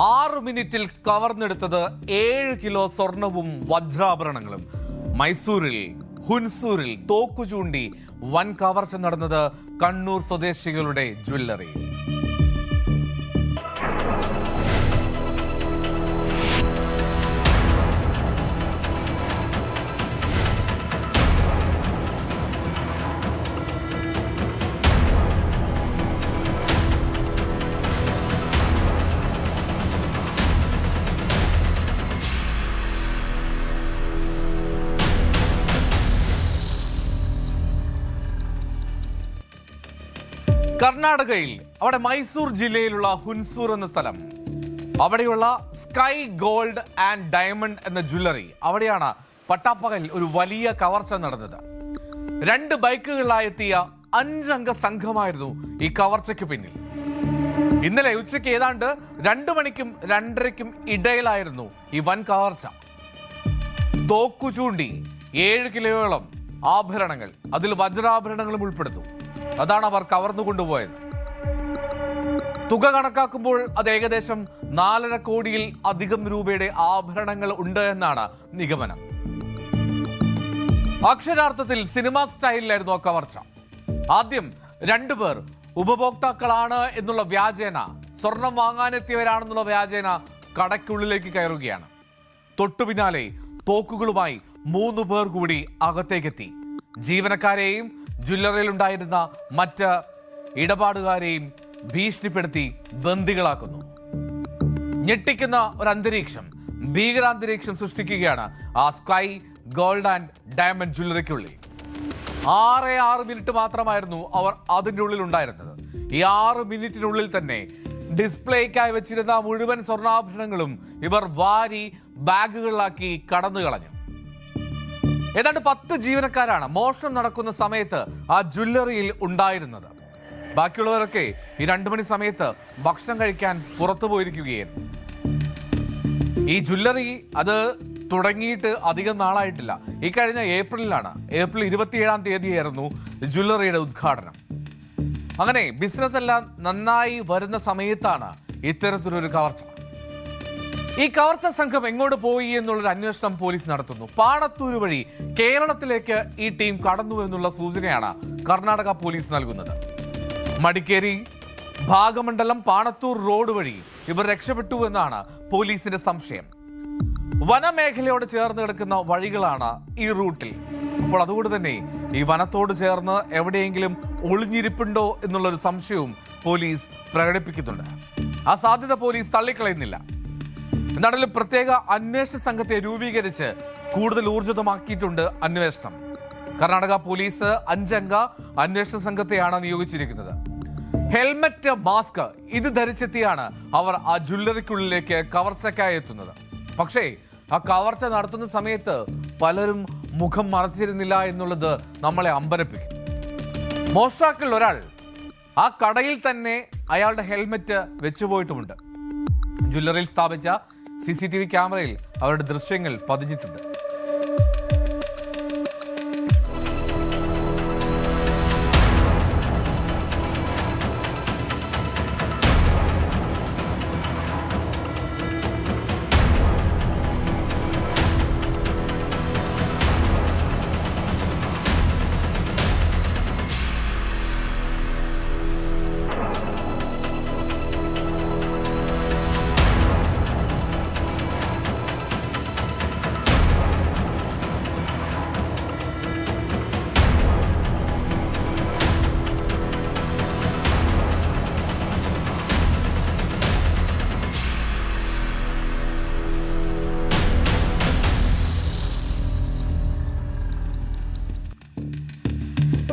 6 മിനിറ്റിൽ കവർന്നെടുത്തത് 7 കിലോ സ്വർണവും വജ്രാഭരണങ്ങളും. മൈസൂരിൽ ഹുൻസൂരിൽ തോക്കു ചൂണ്ടി വൻ കവർച്ച നടന്നത് കണ്ണൂർ സ്വദേശികളുടെ ജ്വല്ലറിയിൽ. കർണാടകയിൽ അവിടെ മൈസൂർ ജില്ലയിലുള്ള ഹുൻസൂർ എന്ന സ്ഥലം, അവിടെയുള്ള സ്കൈ ഗോൾഡ് ആൻഡ് ഡയമണ്ട് എന്ന ജ്വല്ലറി, അവിടെയാണ് പട്ടാപ്പകൽ ഒരു വലിയ കവർച്ച നടന്നത്. 2 ബൈക്കുകളിലായെത്തിയ 5 അംഗ സംഘമായിരുന്നു ഈ കവർച്ചയ്ക്ക് പിന്നിൽ. ഇന്നലെ ഉച്ചയ്ക്ക് ഏതാണ്ട് 2 മണിക്കും 2:30ക്കും ഇടയിലായിരുന്നു ഈ വൻ കവർച്ച. തോക്കു ചൂണ്ടി 7 കിലോയോളം ആഭരണങ്ങൾ, അതിൽ വജ്രാഭരണങ്ങളും ഉൾപ്പെടുന്നു. അതാണ് അവർ കവർന്നു കൊണ്ടുപോയത്. തുക കണക്കാക്കുമ്പോൾ അത് ഏകദേശം 4.5 കോടിയിൽ അധികം രൂപയുടെ ആഭരണങ്ങൾ ഉണ്ട് എന്നാണ് നിഗമനം. അക്ഷരാർത്ഥത്തിൽ സിനിമാ സ്റ്റൈലിലായിരുന്നു ആ കവർച്ച. ആദ്യം 2 പേർ ഉപഭോക്താക്കളാണ് എന്നുള്ള വ്യാജേന, സ്വർണം വാങ്ങാനെത്തിയവരാണെന്നുള്ള വ്യാജേന കടയ്ക്കുള്ളിലേക്ക് കയറുകയാണ്. തൊട്ടു പിന്നാലെ തോക്കുകളുമായി 3 പേർ കൂടി അകത്തേക്കെത്തി. ജീവനക്കാരെയും ജ്വല്ലറിയിൽ ഉണ്ടായിരുന്ന മറ്റ് ഇടപാടുകാരെയും ഭീഷണിപ്പെടുത്തി ബന്ദികളാക്കുന്നു. ഞെട്ടിക്കുന്ന ഒരു അന്തരീക്ഷം, ഭീകരാന്തരീക്ഷം സൃഷ്ടിക്കുകയാണ് ആ സ്കൈ ഗോൾഡ് ആൻഡ് ഡയമണ്ട് ജ്വല്ലറിക്കുള്ളിൽ. 6 മിനിറ്റ് മാത്രമായിരുന്നു അവർ അതിൻ്റെ ഉള്ളിൽ ഉണ്ടായിരുന്നത്. ഈ 6 മിനിറ്റിനുള്ളിൽ തന്നെ ഡിസ്പ്ലേക്കായി വെച്ചിരുന്ന മുഴുവൻ സ്വർണ്ണാഭരണങ്ങളും ഇവർ വാരി ബാഗുകളിലാക്കി കടന്നു കളഞ്ഞു. ഏതാണ്ട് 10 ജീവനക്കാരാണ് മോഷണം നടക്കുന്ന സമയത്ത് ആ ജ്വല്ലറിയിൽ ഉണ്ടായിരുന്നത്. ബാക്കിയുള്ളവരൊക്കെ ഈ 2 മണി സമയത്ത് ഭക്ഷണം കഴിക്കാൻ പുറത്തു പോയിരിക്കുകയായിരുന്നു. ഈ ജ്വല്ലറി അത് തുടങ്ങിയിട്ട് അധികം നാളായിട്ടില്ല. ഈ കഴിഞ്ഞ ഏപ്രിൽ 27-ാം തീയതിയായിരുന്നു ജ്വല്ലറിയുടെ ഉദ്ഘാടനം. അങ്ങനെ ബിസിനസ് എല്ലാം നന്നായി വരുന്ന സമയത്താണ് ഇത്തരത്തിലൊരു കവർച്ച. ഈ കവർച്ച സംഘം എങ്ങോട്ട് പോയി എന്നുള്ളൊരു അന്വേഷണം പോലീസ് നടത്തുന്നു. പാണത്തൂര് വഴി കേരളത്തിലേക്ക് ഈ ടീം കടന്നു എന്നുള്ള സൂചനയാണ് കർണാടക പോലീസ് നൽകുന്നത്. മടിക്കേരി, ഭാഗമണ്ഡലം, പാണത്തൂർ റോഡ് വഴി ഇവർ രക്ഷപ്പെട്ടു എന്നാണ് പോലീസിന്റെ സംശയം. വനമേഖലയോട് ചേർന്ന് കിടക്കുന്ന വഴികളാണ് ഈ റൂട്ടിൽ. അപ്പോൾ അതുകൊണ്ട് തന്നെ ഈ വനത്തോട് ചേർന്ന് എവിടെയെങ്കിലും ഒളിഞ്ഞിരിപ്പുണ്ടോ എന്നുള്ളൊരു സംശയവും പോലീസ് പ്രകടിപ്പിക്കുന്നുണ്ട്. ആ സാധ്യത പോലീസ് തള്ളിക്കളയുന്നില്ല. എന്താണെങ്കിലും പ്രത്യേക അന്വേഷണ സംഘത്തെ രൂപീകരിച്ച് കൂടുതൽ ഊർജിതമാക്കിയിട്ടുണ്ട് അന്വേഷണം. കർണാടക പോലീസ് 5 അംഗ അന്വേഷണ സംഘത്തെയാണ് നിയോഗിച്ചിരിക്കുന്നത്. ഹെൽമറ്റ്, മാസ്ക് ഇത് ധരിച്ചെത്തിയാണ് അവർ ആ ജ്വല്ലറിക്കുള്ളിലേക്ക് കവർച്ചയ്ക്കായി എത്തുന്നത്. പക്ഷേ ആ കവർച്ച നടത്തുന്ന സമയത്ത് പലരും മുഖം മറച്ചിരുന്നില്ല എന്നുള്ളത് നമ്മളെ അമ്പരപ്പിക്കും. മോഷ്ടാക്കളിൽ ഒരാൾ ആ കടയിൽ തന്നെ അയാളുടെ ഹെൽമറ്റ് വെച്ചുപോയിട്ടുമുണ്ട്. ജ്വല്ലറിയിൽ സ്ഥാപിച്ച CCTV ക്യാമറയിൽ അവരുടെ ദൃശ്യങ്ങൾ പതിഞ്ഞിട്ടുണ്ട്.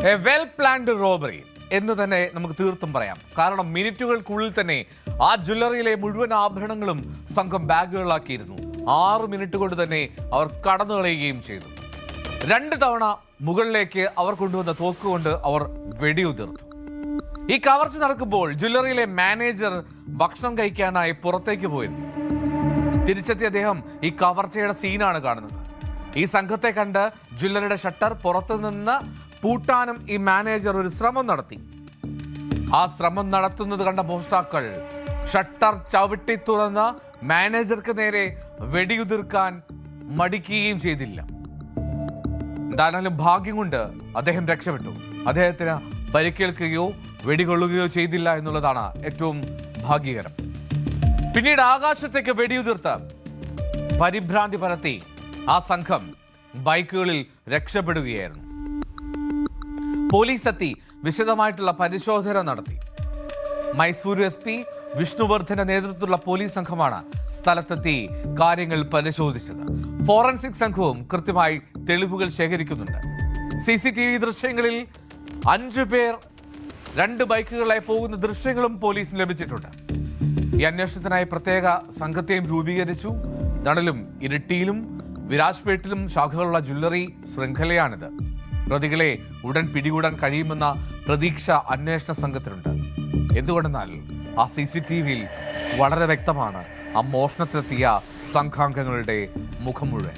എ വെൽ പ്ലാൻഡ് റോബറി എന്ന് തന്നെ നമുക്ക് തീർത്തും പറയാം. കാരണം മിനിറ്റുകൾക്കുള്ളിൽ തന്നെ ആ ജ്വല്ലറിയിലെ മുഴുവൻ ആഭരണങ്ങളും സംഘം ബാഗുകളിലാക്കിയിരുന്നു. 6 മിനിറ്റ് കൊണ്ട് തന്നെ അവർ കടന്നു കളയുകയും ചെയ്തു. 2 തവണ മുകളിലേക്ക് അവർ കൊണ്ടുവന്ന തോക്കുകൊണ്ട് അവർ വെടിയുതിർത്തു. ഈ കവർച്ച നടക്കുമ്പോൾ ജ്വല്ലറിയിലെ മാനേജർ ഭക്ഷണം കഴിക്കാനായി പുറത്തേക്ക് പോയിരുന്നു. തിരിച്ചെത്തിയ അദ്ദേഹം ഈ കവർച്ചയുടെ സീനാണ് കാണുന്നത്. ഈ സംഘത്തെ കണ്ട് ജ്വല്ലറിയുടെ ഷട്ടർ പുറത്തുനിന്ന് പൂട്ടാനും ഈ മാനേജർ ഒരു ശ്രമം നടത്തി. ആ ശ്രമം നടത്തുന്നത് കണ്ട മോഷ്ടാക്കൾ ഷട്ടർ ചവിട്ടി തുറന്ന് മാനേജർക്ക് നേരെ വെടിയുതിർക്കാൻ മടിക്കുകയും ചെയ്തില്ല. എന്തായാലും ഭാഗ്യം കൊണ്ട് അദ്ദേഹം രക്ഷപ്പെട്ടു. അദ്ദേഹത്തിന് പരിക്കേൽക്കുകയോ വെടികൊള്ളുകയോ ചെയ്തില്ല എന്നുള്ളതാണ് ഏറ്റവും ഭാഗ്യകരം. പിന്നീട് ആകാശത്തേക്ക് വെടിയുതിർത്ത് പരിഭ്രാന്തി പരത്തി ആ സംഘം ബൈക്കുകളിൽ രക്ഷപ്പെടുകയായിരുന്നു. പോലീസ് എത്തി വിശദമായിട്ടുള്ള പരിശോധന നടത്തി. മൈസൂരു SP വിഷ്ണുവർദ്ധന്റെ നേതൃത്വത്തിലുള്ള പോലീസ് സംഘമാണ് സ്ഥലത്തെത്തി കാര്യങ്ങൾ പരിശോധിച്ചത്. ഫോറൻസിക് സംഘവും കൃത്യമായി തെളിവുകൾ ശേഖരിക്കുന്നുണ്ട്. CCTV ദൃശ്യങ്ങളിൽ 5 പേർ 2 ബൈക്കുകളായി പോകുന്ന ദൃശ്യങ്ങളും പോലീസിന് ലഭിച്ചിട്ടുണ്ട്. ഈ അന്വേഷണത്തിനായി പ്രത്യേക സംഘത്തെയും രൂപീകരിച്ചു. നടലും ഇരിട്ടിയിലും വിരാജ്പേട്ടിലും ശാഖകളുള്ള ജ്വല്ലറി ശൃംഖലയാണിത്. പ്രതികളെ ഉടൻ പിടികൂടാൻ കഴിയുമെന്ന പ്രതീക്ഷ അന്വേഷണ സംഘത്തിനുണ്ട്. എന്തുകൊണ്ടെന്നാൽ ആ CCTVയിൽ വളരെ വ്യക്തമാണ് ആ മോഷണത്തിലെത്തിയ സംഘാംഗങ്ങളുടെ മുഖം മുഴുവൻ.